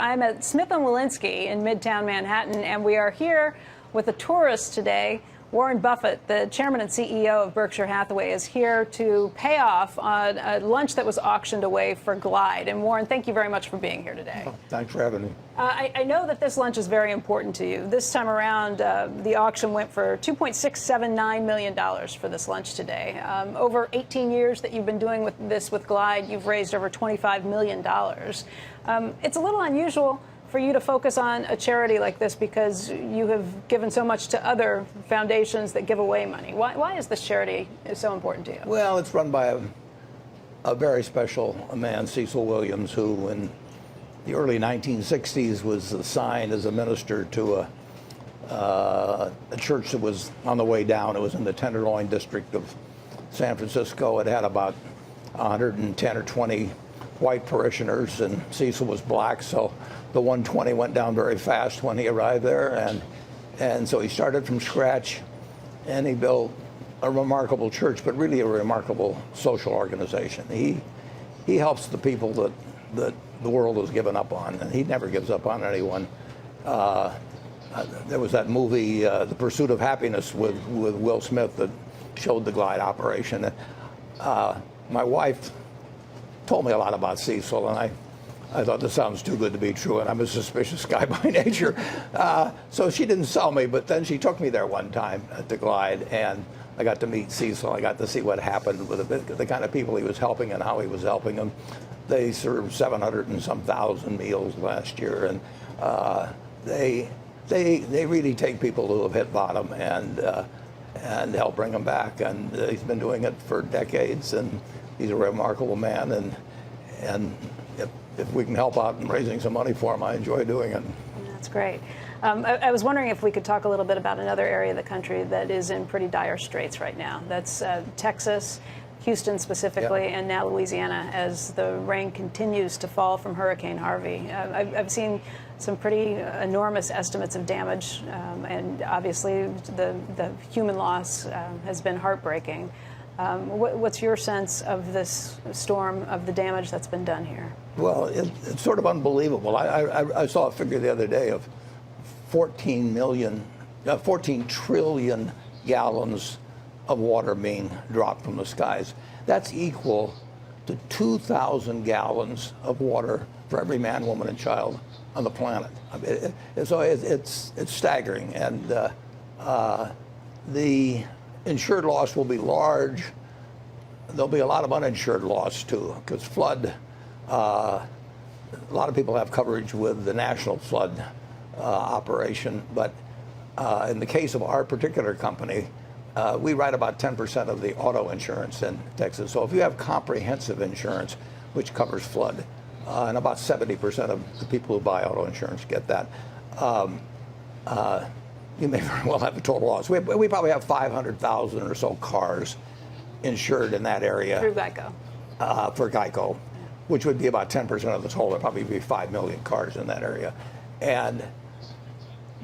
I'm at Smith & Walensky in Midtown Manhattan, and we are here with a tourist today. Warren Buffett, the chairman and CEO of Berkshire Hathaway, is here to pay off on a lunch that was auctioned away for Glide. And Warren, thank you very much for being here today. Oh, thanks for having me. I know that this lunch is very important to you. This time around, the auction went for $2.679 million for this lunch today. Over 18 years that you've been doing this with Glide, you've raised over $25 million. It's a little unusual for you to focus on a charity like this because you have given so much to other foundations that give away money. Why is this charity so important to you? Well, it's run by a very special man, Cecil Williams, who in the early 1960s was assigned as a minister to a church that was on the way down. It was in the Tenderloin district of San Francisco. It had about 110 or 20 white parishioners, and Cecil was black, so the 120 went down very fast when he arrived there, and so he started from scratch, and he built a remarkable church, but really a remarkable social organization. He helps the people that the world has given up on, and he never gives up on anyone. There was that movie, The Pursuit of Happiness, with Will Smith that showed the Glide operation. My wife told me a lot about Cecil, and I thought this sounds too good to be true, and I'm a suspicious guy by nature. So she didn't sell me, but then she took me there one time at the Glide, and I got to meet Cecil. I got to see what happened with the kind of people he was helping and how he was helping them. They served 700 and some thousand meals last year, and they really take people who have hit bottom and help bring them back. And he's been doing it for decades, and he's a remarkable man, and if we can help out in raising some money for him, I enjoy doing it. That's great. I was wondering if we could talk a little bit about another area of the country that is in pretty dire straits right now. That's Texas, Houston specifically, and now Louisiana, as the rain continues to fall from Hurricane Harvey. I've seen some pretty enormous estimates of damage, and obviously the human loss has been heartbreaking. What's your sense of this storm, of the damage that's been done here? Well, it's sort of unbelievable. I saw a figure the other day of 14 trillion gallons of water being dropped from the skies. That's equal to 2,000 gallons of water for every man, woman, and child on the planet. So it's staggering, and the insured loss will be large. There'll be a lot of uninsured loss too, because flood. A lot of people have coverage with the national flood operation, but in the case of our particular company, we write about 10% of the auto insurance in Texas. So if you have comprehensive insurance, which covers flood, and about 70% of the people who buy auto insurance get that, you may very well have a total loss. We probably have 500,000 or so cars insured in that area. Through Geico. For Geico, which would be about 10% of the total. There'd probably be 5 million cars in that area. And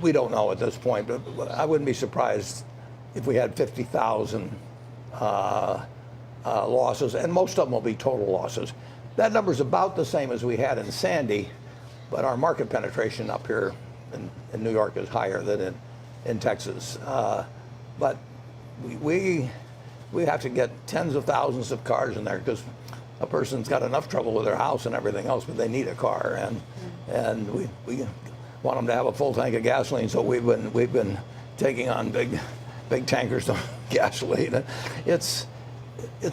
we don't know at this point, but I wouldn't be surprised if we had 50,000 losses, and most of them will be total losses. That number's about the same as we had in Sandy, but our market penetration up here in New York is higher than in Texas. But we have to get tens of thousands of cars in there because a person's got enough trouble with their house and everything else, but they need a car, and we want them to have a full tank of gasoline. So we've been taking on big tankers of gasoline. It's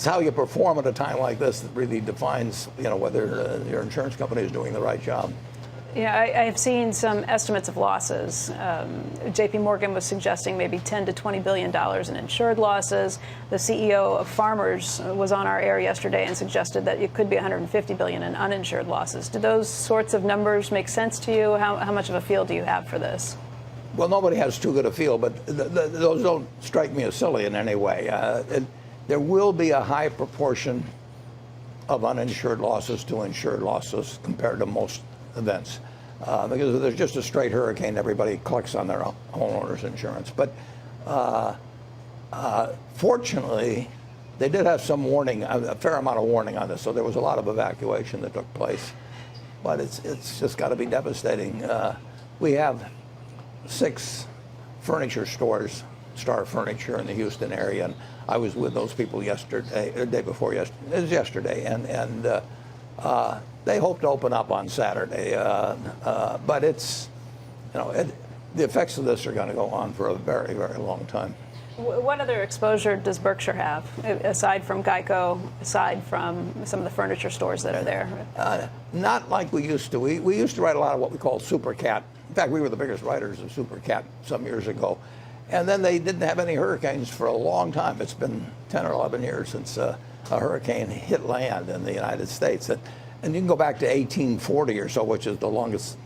how you perform at a time like this that really defines whether your insurance company is doing the right job. Yeah, I have seen some estimates of losses. J.P. Morgan was suggesting maybe $10 to $20 billion in insured losses. The CEO of Farmers was on our air yesterday and suggested that it could be $150 billion in uninsured losses. Do those sorts of numbers make sense to you? How much of a feel do you have for this? Well, nobody has too good a feel, but those don't strike me as silly in any way. There will be a high proportion of uninsured losses to insured losses compared to most events, because if there's just a straight hurricane, everybody collects on their homeowner's insurance. But fortunately, they did have some warning, a fair amount of warning on this, so there was a lot of evacuation that took place. but it's just got to be devastating. We have 6 furniture stores, Star Furniture, in the Houston area, and I was with those people yesterday, or the day before yesterday. It was yesterday, and they hope to open up on Saturday, but it's, the effects of this are going to go on for a very, very long time. What other exposure does Berkshire have, aside from Geico, aside from some of the furniture stores that are there? Not like we used to. We used to write a lot of what we call super cat. In fact, we were the biggest writers of super cat some years ago. And then they didn't have any hurricanes for a long time. It's been 10 or 11 years since a hurricane hit land in the United States. And you can go back to 1840 or so, which is the longest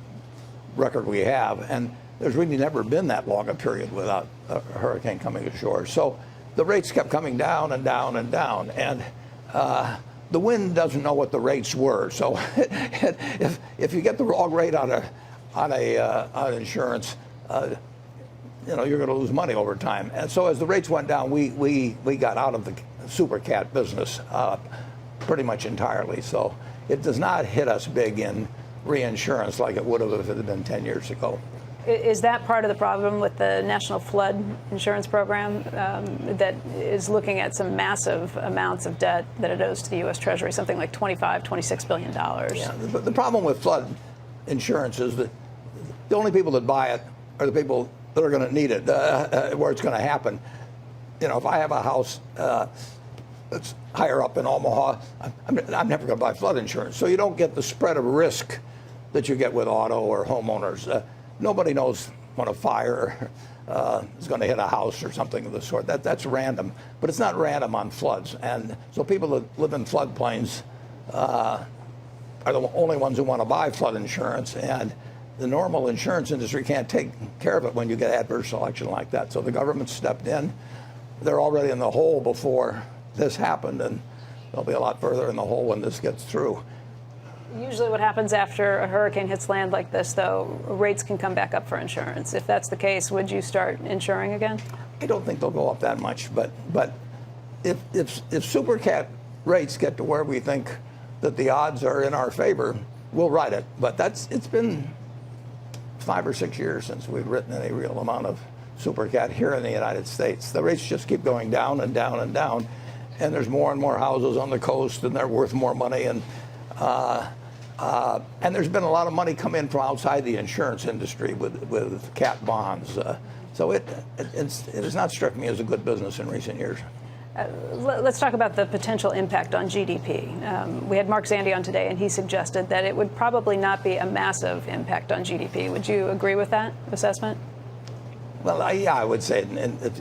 record we have. And there's really never been that long a period without a hurricane coming ashore. So the rates kept coming down and down and down. And the wind doesn't know what the rates were. So if you get the wrong rate on insurance, you're going to lose money over time. And so as the rates went down, we got out of the super cat business pretty much entirely. So it does not hit us big in reinsurance like it would have if it had been 10 years ago. Is that part of the problem with the National Flood Insurance Program that is looking at some massive amounts of debt that it owes to the U.S. Treasury, something like $26 billion? Yeah, the problem with flood insurance is that the only people that buy it are the people that are going to need it, where it's going to happen. If I have a house that's higher up in Omaha, I'm never going to buy flood insurance. So you don't get the spread of risk that you get with auto or homeowners. Nobody knows when a fire is going to hit a house or something of the sort. That's random, but it's not random on floods. And so people that live in floodplains are the only ones who want to buy flood insurance. And the normal insurance industry can't take care of it when you get adverse selection like that. So the government stepped in. They're already in the hole before this happened, and they'll be a lot further in the hole when this gets through. Usually what happens after a hurricane hits land like this, though, rates can come back up for insurance. If that's the case, would you start insuring again? I don't think they'll go up that much, but if super cat rates get to where we think that the odds are in our favor, we'll write it. But it's been 5 or 6 years since we've written any real amount of super cat here in the United States. The rates just keep going down and down and down, and there's more and more houses on the coast, and they're worth more money. And there's been a lot of money come in from outside the insurance industry with cat bonds. So it has not struck me as a good business in recent years. Let's talk about the potential impact on GDP. We had Mark Zandi on today, and he suggested that it would probably not be a massive impact on GDP. Would you agree with that assessment? Well, I would say, and if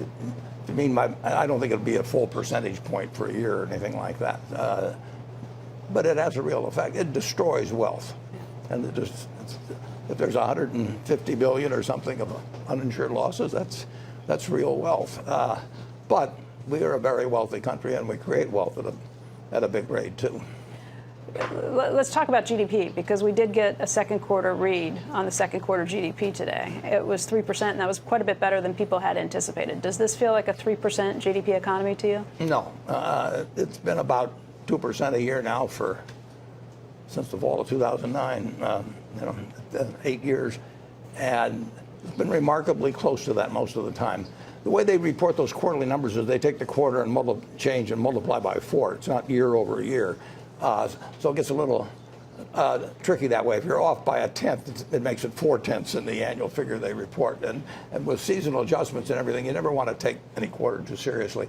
you mean I don't think it'll be a full percentage point per year or anything like that. But it has a real effect. It destroys wealth. And if there's 150 billion or something of uninsured losses, that's real wealth. But we are a very wealthy country, and we create wealth at a big rate, too. Let's talk about GDP, because we did get a second quarter read on the second quarter GDP today. It was 3%, and that was quite a bit better than people had anticipated. Does this feel like a 3% GDP economy to you? No. It's been about 2% a year now since the fall of 2009, 8 years, and it's been remarkably close to that most of the time. The way they report those quarterly numbers is they take the quarter and change and multiply by 4. It's not year over year, so it gets a little tricky that way. If you're off by a tenth, it makes it 4/10 in the annual figure they report. And with seasonal adjustments and everything, you never want to take any quarter too seriously.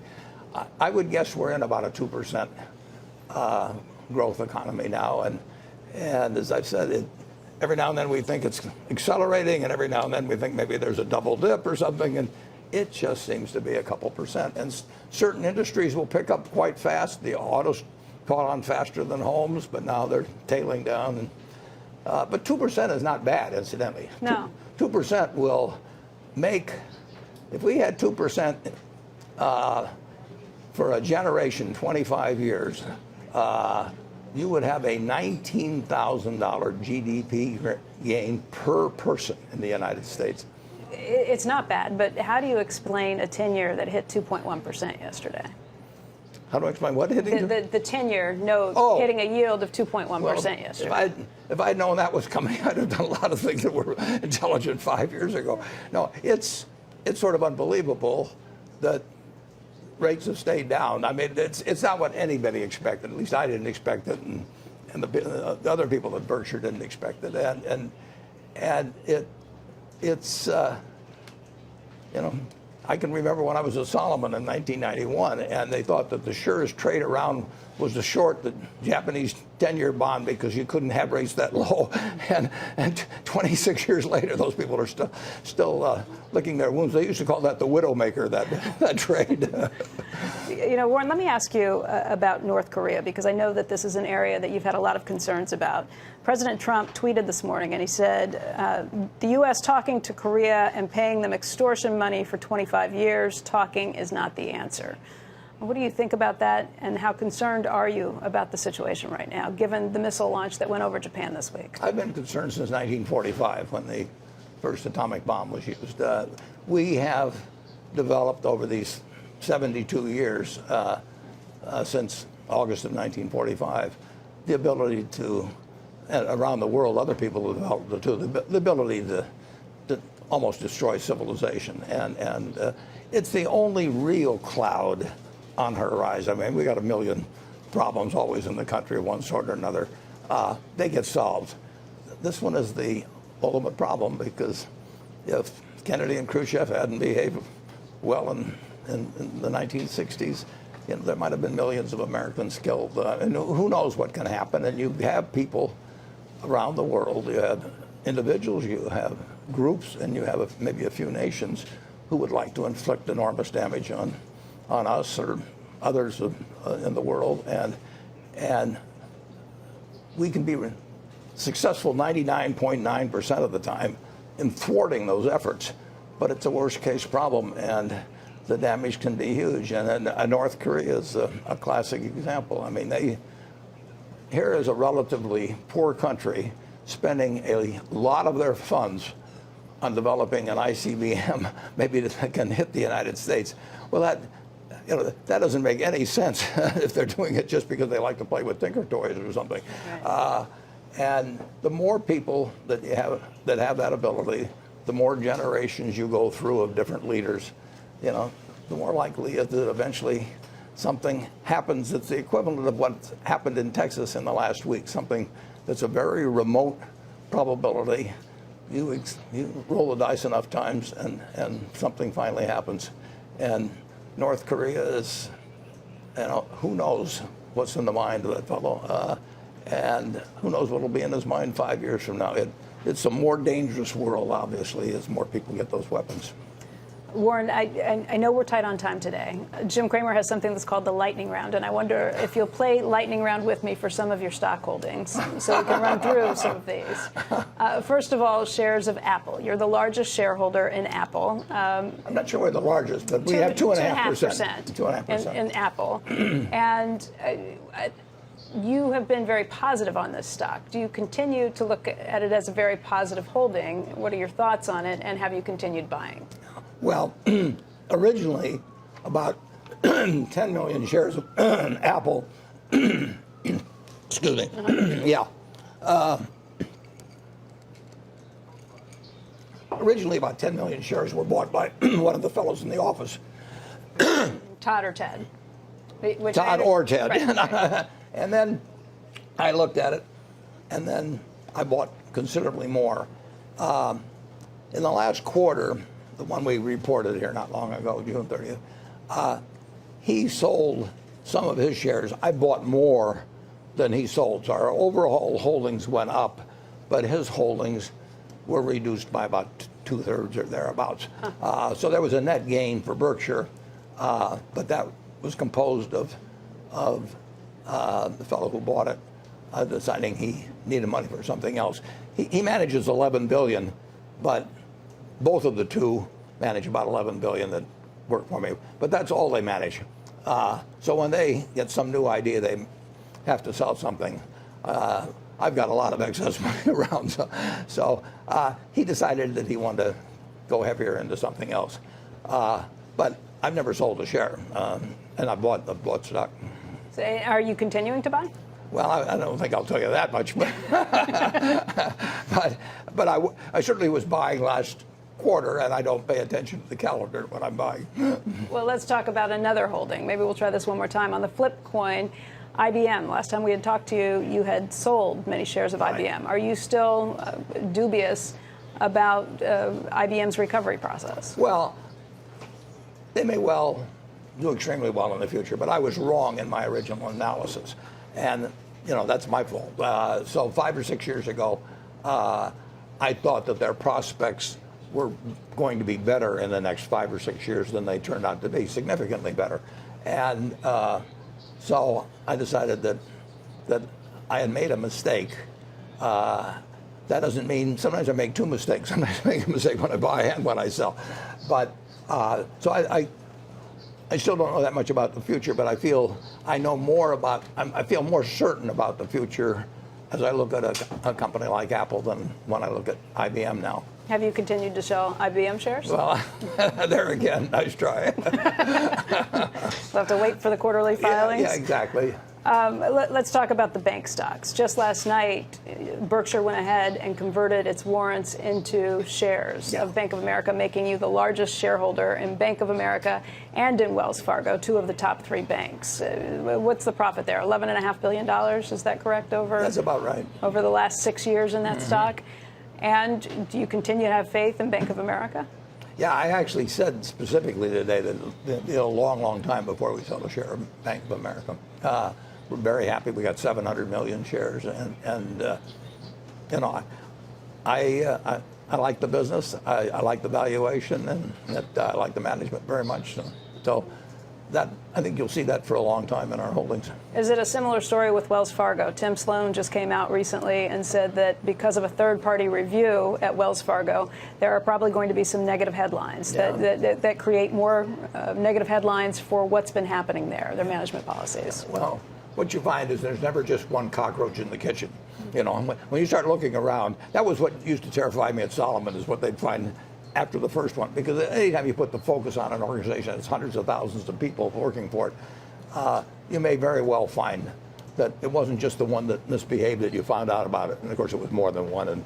I would guess we're in about a 2% growth economy now, and as I've said, every now and then we think it's accelerating, and every now and then we think maybe there's a double dip or something, and it just seems to be a couple percent. And certain industries will pick up quite fast. The autos caught on faster than homes, but now they're tailing down. And, but 2% is not bad, incidentally. No. 2% will make, if we had 2% for a generation, 25 years, you would have a $19,000 GDP gain per person in the United States. It's not bad, but how do you explain a 10-year that hit 2.1% yesterday? How do I explain what hitting? The 10-year note hitting a yield of 2.1% yesterday. If I'd known that was coming, I'd have done a lot of things that were intelligent 5 years ago. No, it's sort of unbelievable that rates have stayed down. I mean, it's not what anybody expected. At least I didn't expect it, and the other people at Berkshire didn't expect it. And it's you know, I can remember when I was at Solomon in 1991, and they thought that the surest trade around was to short the Japanese 10-year bond because you couldn't have rates that low. And 26 years later, those people are still licking their wounds. They used to call that the widowmaker, that trade. You know, Warren, let me ask you about North Korea, because I know that this is an area that you've had a lot of concerns about. President Trump tweeted this morning, and he said, the U.S. talking to Korea and paying them extortion money for 25 years, talking is not the answer. What do you think about that, and how concerned are you about the situation right now, given the missile launch that went over Japan this week? I've been concerned since 1945, when the first atomic bomb was used. We have developed over these 72 years, since August of 1945, the ability to, and around the world, other people have developed it too, the ability to almost destroy civilization. And it's the only real cloud on the horizon. I mean, we got a million problems always in the country of one sort or another. They get solved. This one is the ultimate problem, because if Kennedy and Khrushchev hadn't behaved well in the 1960s, you know, there might have been millions of Americans killed. And who knows what can happen. And you have people around the world, you have individuals, you have groups, and you have maybe a few nations who would like to inflict enormous damage on us or others in the world, and we can be successful 99.9% of the time in thwarting those efforts, but it's a worst case problem, and the damage can be huge. And North Korea is a classic example. I mean, here is a relatively poor country spending a lot of their funds on developing an ICBM, maybe that can hit the United States. Well, that doesn't make any sense if they're doing it just because they like to play with Tinker Toys or something. Right. And the more people that you have that have that ability, the more generations you go through of different leaders, you know, the more likely is that eventually something happens that's the equivalent of what happened in Texas in the last week, something that's a very remote probability. You roll the dice enough times, and something finally happens. And North Korea is, you know, who knows what's in the mind of that fellow, and who knows what will be in his mind 5 years from now. It's a more dangerous world, obviously, as more people get those weapons. Warren, I know we're tight on time today. Jim Cramer has something that's called the lightning round, and I wonder if you'll play lightning round with me for some of your stock holdings, so we can run through some of these. First of all, shares of Apple. You're the largest shareholder in Apple. I'm not sure we're the largest, but we have 2.5%. 2.5% in Apple. And you have been very positive on this stock. Do you continue to look at it as a very positive holding? What are your thoughts on it, and have you continued buying? Well, originally, about 10 million shares of Apple, excuse me, yeah. Originally, about 10 million shares were bought by one of the fellows in the office. Todd or Ted? Todd or Ted. Right. And then I looked at it, and then I bought considerably more. In the last quarter, the one we reported here not long ago, June 30th, he sold some of his shares. I bought more than he sold. So our overall holdings went up, but his holdings were reduced by about 2/3 or thereabouts. So there was a net gain for Berkshire, but that was composed of the fellow who bought it deciding he needed money for something else. He manages 11 billion, but both of the two manage about 11 billion that work for me. But that's all they manage. So when they get some new idea, they have to sell something. I've got a lot of excess money around, so he decided that he wanted to go heavier into something else. But I've never sold a share, and I've bought stock. So are you continuing to buy? Well, I don't think I'll tell you that much, but but I certainly was buying last quarter, and I don't pay attention to the calendar when I'm buying. Well, let's talk about another holding. Maybe we'll try this one more time. On the flip coin, IBM. Last time we had talked to you, you had sold many shares of IBM. Are you still dubious about IBM's recovery process? Well, they may well do extremely well in the future, but I was wrong in my original analysis. And, that's my fault. So 5 or 6 years ago, I thought that their prospects were going to be better in the next 5 or 6 years than they turned out to be, significantly better. And so I decided that I had made a mistake. That doesn't mean, sometimes I make two mistakes. Sometimes I make a mistake when I buy and when I sell. But so I still don't know that much about the future, but I feel more certain about the future as I look at a company like Apple than when I look at IBM now. Have you continued to sell IBM shares? Well, there again, nice try. We'll have to wait for the quarterly filings. Yeah, exactly. Let's talk about the bank stocks. Just last night, Berkshire went ahead and converted its warrants into shares of Bank of America, making you the largest shareholder in Bank of America and in Wells Fargo, two of the top 3 banks. What's the profit there? $11.5 billion, is that correct? That's about right. Over the last 6 years in that stock? And do you continue to have faith in Bank of America? Yeah, I actually said specifically today that a long time before we sold a share of Bank of America. We're very happy. We got 700 million shares, and I like the business. I like the valuation, and I like the management very much. So that, I think you'll see that for a long time in our holdings. Is it a similar story with Wells Fargo? Tim Sloan just came out recently and said that because of a third-party review at Wells Fargo, there are probably going to be some negative headlines that create more negative headlines for what's been happening there, their management policies. Well, what you find is there's never just one cockroach in the kitchen. When you start looking around, that was what used to terrify me at Solomon, is what they'd find after the first one. Because anytime you put the focus on an organization that's hundreds of thousands of people working for it, you may very well find that it wasn't just the one that misbehaved that you found out about it. And of course, it was more than one in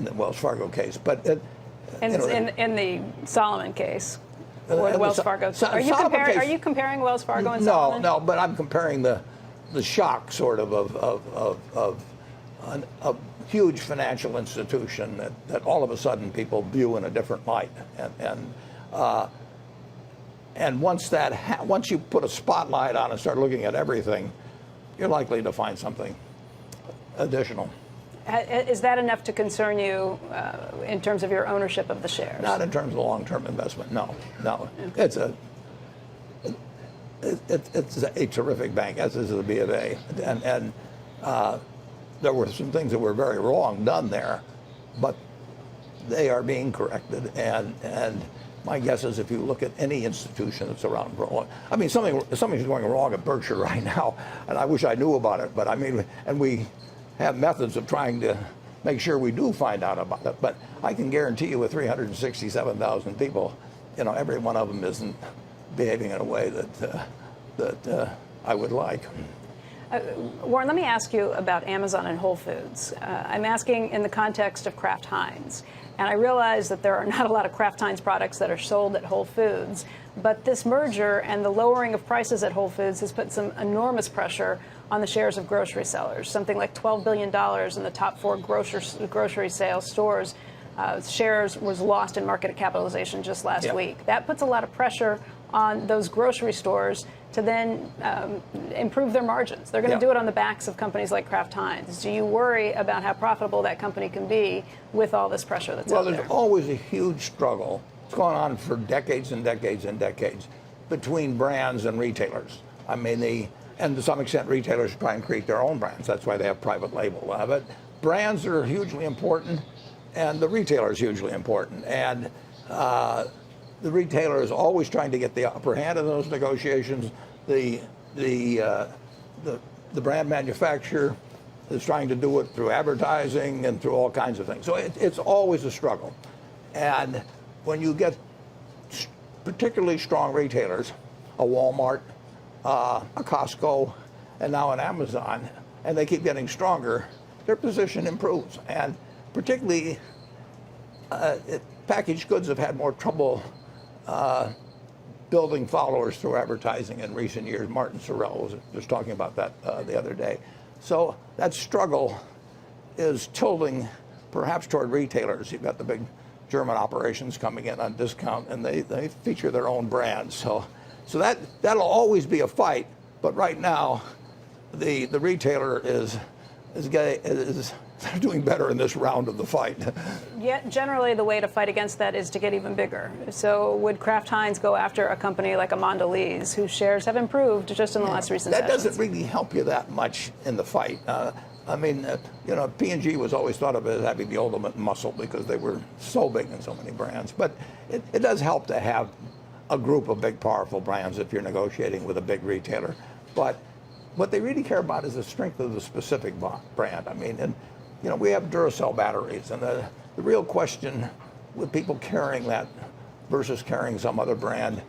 the Wells Fargo case. But in the Solomon case, or the Wells Fargo, are you comparing Wells Fargo and Solomon? No, but I'm comparing the shock sort of a huge financial institution that all of a sudden people view in a different light, and once you put a spotlight on and start looking at everything, you're likely to find something additional. Is that enough to concern you in terms of your ownership of the shares? Not in terms of long-term investment. No. It's a terrific bank, as is the B of A, and there were some things that were very wrong done there, but they are being corrected. And my guess is, if you look at any institution that's around for a long, I mean, something's going wrong at Berkshire right now, and I wish I knew about it. But I mean, and we have methods of trying to make sure we do find out about it. But I can guarantee you, with 367,000 people, every one of them isn't behaving in a way that I would like. Warren, let me ask you about Amazon and Whole Foods. I'm asking in the context of Kraft Heinz. And I realize that there are not a lot of Kraft Heinz products that are sold at Whole Foods, but this merger and the lowering of prices at Whole Foods has put some enormous pressure on the shares of grocery sellers. Something like $12 billion in the top 4 grocery sales stores. Shares was lost in market capitalization just last week. That puts a lot of pressure on those grocery stores to then improve their margins. They're going to do it on the backs of companies like Kraft Heinz. Do you worry about how profitable that company can be with all this pressure that's out there? Well, there's always a huge struggle. It's gone on for decades and decades and decades between brands and retailers. I mean, and to some extent, retailers try and create their own brands. That's why they have private label. But brands are hugely important, and the retailer is hugely important. And the retailer is always trying to get the upper hand in those negotiations. The brand manufacturer is trying to do it through advertising and through all kinds of things. So it's always a struggle. And when you get particularly strong retailers, a Walmart, a Costco, and now an Amazon, and they keep getting stronger, their position improves. And particularly, packaged goods have had more trouble building followers through advertising in recent years. Martin Sorrell was just talking about that the other day. So that struggle is tilting perhaps toward retailers. You've got the big German operations coming in on discount, and they feature their own brands. So that'll always be a fight. But right now, the retailer is doing better in this round of the fight. Yeah, generally the way to fight against that is to get even bigger. So would Kraft Heinz go after a company like a Mondelez, whose shares have improved just in the last recent That sessions? doesn't really help you that much in the fight. I mean, P&G was always thought of as having the ultimate muscle because they were so big in so many brands. But it does help to have a group of big, powerful brands if you're negotiating with a big retailer. But what they really care about is the strength of the specific brand. I mean, and we have Duracell batteries, and the real question with people carrying that versus carrying some other brand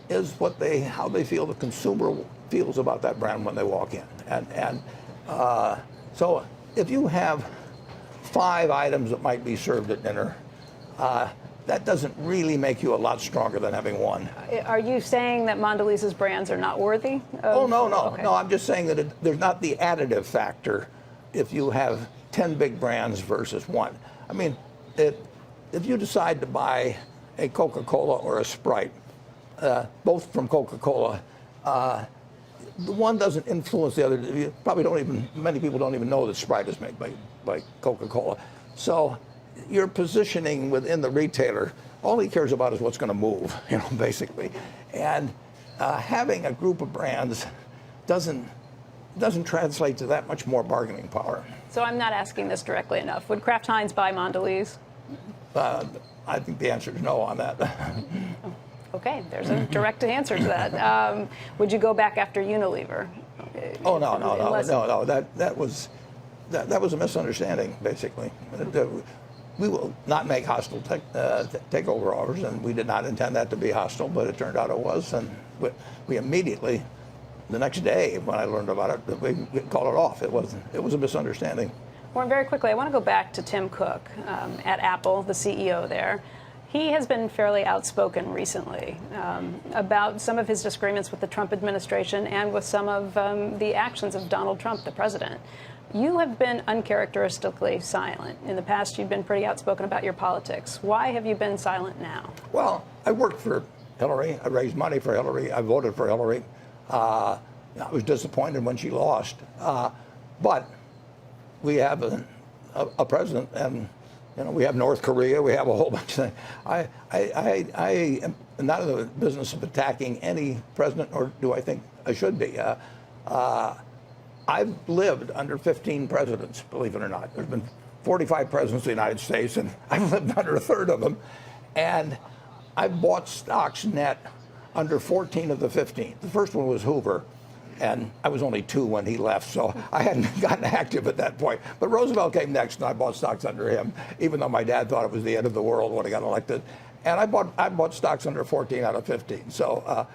is how they feel the consumer feels about that brand when they walk in. And so if you have 5 items that might be served at dinner, that doesn't really make you a lot stronger than having one. Are you saying that Mondelez's brands are not worthy? Oh, no. Okay. No, I'm just saying that there's not the additive factor if you have 10 big brands versus one. I mean, if you decide to buy a Coca-Cola or a Sprite, both from Coca-Cola, the one doesn't influence the other. You probably many people don't even know that Sprite is made by Coca-Cola. So your positioning within the retailer, all he cares about is what's going to move, basically. And having a group of brands doesn't translate to that much more bargaining power. So I'm not asking this directly enough. Would Kraft Heinz buy Mondelez? I think the answer is no on that. Okay, there's a direct answer to that. Would you go back after Unilever? Oh, no. That was a misunderstanding, basically. We will not make hostile takeover offers, and we did not intend that to be hostile, but it turned out it was, and we immediately, the next day when I learned about it, we called it off. It was a misunderstanding. Warren, very quickly, I want to go back to Tim Cook at Apple, the CEO there. He has been fairly outspoken recently about some of his disagreements with the Trump administration and with some of the actions of Donald Trump, the president. You have been uncharacteristically silent. In the past, you've been pretty outspoken about your politics. Why have you been silent now? Well, I worked for Hillary. I raised money for Hillary. I voted for Hillary. I was disappointed when she lost. But we have a president, and we have North Korea. We have a whole bunch of things. I am not in the business of attacking any president, nor do I think I should be. I've lived under 15 presidents, believe it or not. There's been 45 presidents of the United States, and I've lived under a third of them. And I've bought stocks net under 14 of the 15. The first one was Hoover, and I was only 2 when he left, so I hadn't gotten active at that point. But Roosevelt came next, and I bought stocks under him, even though my dad thought it was the end of the world when I got elected. And I bought stocks under 14 out of 15. So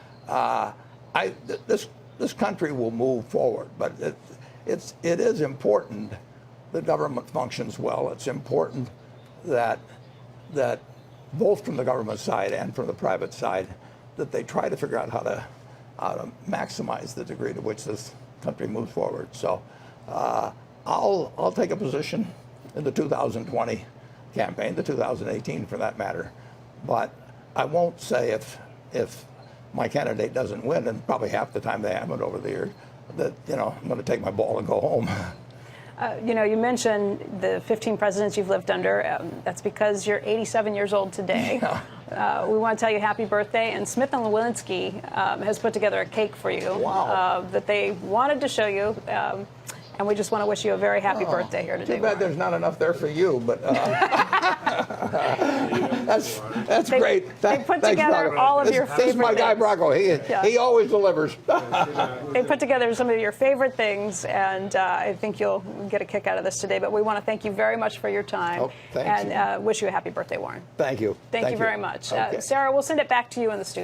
this country will move forward, but it is important that government functions well. It's important that both from the government side and from the private side, that they try to figure out how to maximize the degree to which this country moves forward. So I'll take a position in the 2020 campaign, the 2018 for that matter, but I won't say if my candidate doesn't win, and probably half the time they haven't over the years, that I'm going to take my ball and go home. You mentioned the 15 presidents you've lived under. That's because you're 87 years old today. Yeah. We want to tell you happy birthday. And Smith & Lewinsky has put together a cake for you. Wow. That they wanted to show you. And we just want to wish you a very happy birthday here today. Too bad there's not enough there for you, but that's great. They put together all of your favorite This is my guy, Bracco. He always delivers. They put together some of your favorite things, and I think you'll get a kick out of this today. But we want to thank you very much for your time. Oh, thank you. And wish you a happy birthday, Warren. Thank you. Thank you very much. Okay. Sarah, we'll send it back to you in the studio.